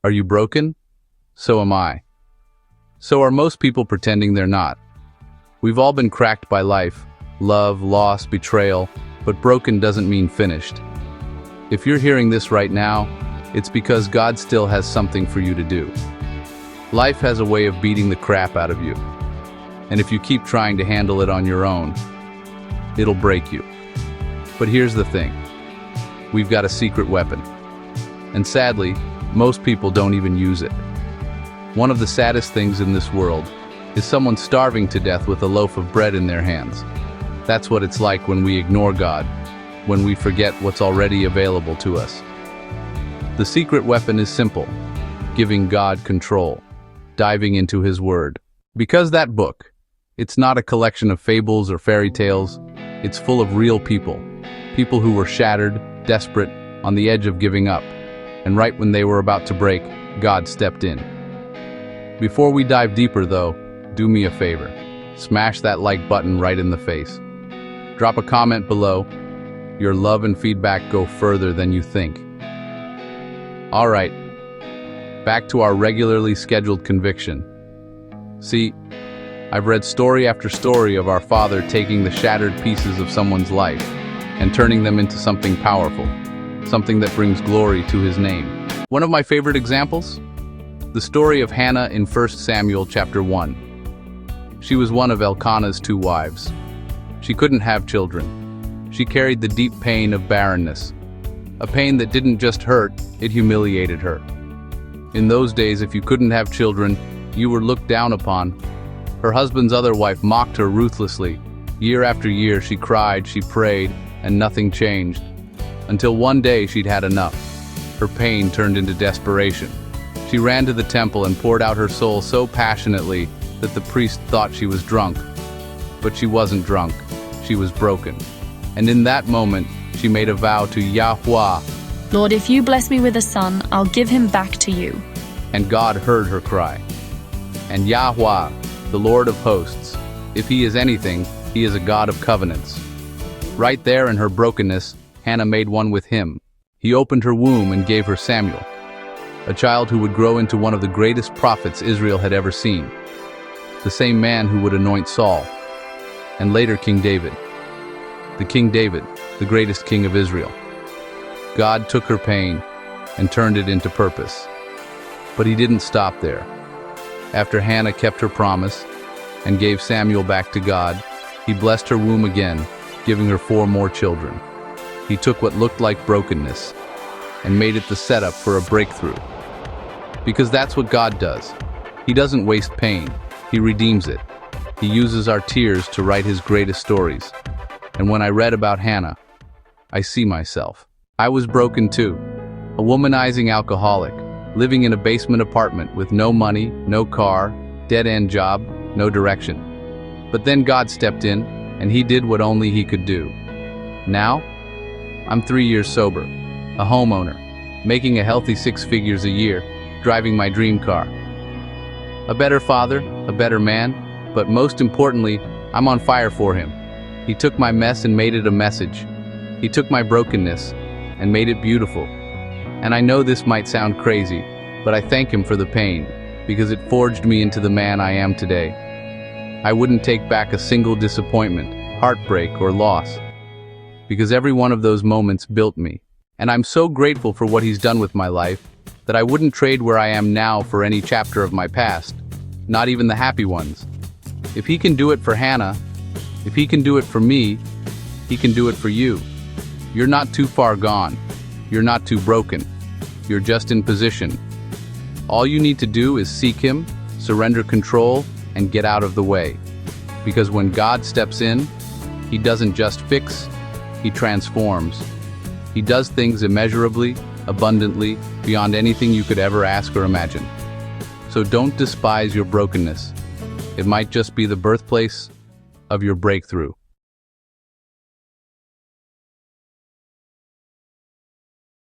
Are you broken? So am I. So are most people pretending they're not. We've all been cracked by life, love, loss, betrayal, but broken doesn't mean finished. If you're hearing this right now, it's because God still has something for you to do. Life has a way of beating the crap out of you. And if you keep trying to handle it on your own, it'll break you. But here's the thing. We've got a secret weapon. And sadly, most people don't even use it. One of the saddest things in this world is someone starving to death with a loaf of bread in their hands. That's what it's like when we ignore God, when we forget what's already available to us. The secret weapon is simple: giving God control, diving into His Word. Because that book, it's not a collection of fables or fairy tales, it's full of real people. People who were shattered, desperate, on the edge of giving up. And right when they were about to break, God stepped in. Before we dive deeper though, do me a favor. Smash that like button right in the face. Drop a comment below. Your love and feedback go further than you think. Alright, back to our regularly scheduled conviction. See, I've read story after story of our Father taking the shattered pieces of someone's life and turning them into something powerful, something that brings glory to His name. One of my favorite examples? The story of Hannah in 1 Samuel chapter 1. She was one of Elkanah's 2 wives. She couldn't have children. She carried the deep pain of barrenness, a pain that didn't just hurt, it humiliated her. In those days, if you couldn't have children, you were looked down upon. Her husband's other wife mocked her ruthlessly. Year after year, she cried, she prayed, and nothing changed. Until one day she'd had enough. Her pain turned into desperation. She ran to the temple and poured out her soul so passionately that the priest thought she was drunk. But she wasn't drunk, she was broken. And in that moment, she made a vow to YAHUAH. Lord, if you bless me with a son, I'll give him back to you. And God heard her cry. And YAHUAH, the Lord of hosts, if He is anything, He is a God of covenants. Right there in her brokenness, Hannah made one with Him. He opened her womb and gave her Samuel, a child who would grow into one of the greatest prophets Israel had ever seen. The same man who would anoint Saul, and later King David. The King David, the greatest king of Israel. God took her pain and turned it into purpose. But He didn't stop there. After Hannah kept her promise and gave Samuel back to God, He blessed her womb again, giving her 4 more children. He took what looked like brokenness and made it the setup for a breakthrough. Because that's what God does. He doesn't waste pain, He redeems it. He uses our tears to write His greatest stories. And when I read about Hannah, I see myself. I was broken too, a womanizing alcoholic, living in a basement apartment with no money, no car, dead-end job, no direction. But then God stepped in, and He did what only He could do. Now, I'm 3 years sober, a homeowner, making a healthy 6 figures a year, driving my dream car. A better father, a better man, but most importantly, I'm on fire for Him. He took my mess and made it a message. He took my brokenness and made it beautiful. And I know this might sound crazy, but I thank Him for the pain, because it forged me into the man I am today. I wouldn't take back a single disappointment, heartbreak, or loss, because every one of those moments built me. And I'm so grateful for what He's done with my life, that I wouldn't trade where I am now for any chapter of my past, not even the happy ones. If He can do it for Hannah, if He can do it for me, He can do it for you. You're not too far gone. You're not too broken. You're just in position. All you need to do is seek Him, surrender control, and get out of the way. Because when God steps in, He doesn't just fix, He transforms. He does things immeasurably, abundantly, beyond anything you could ever ask or imagine. So don't despise your brokenness. It might just be the birthplace of your breakthrough.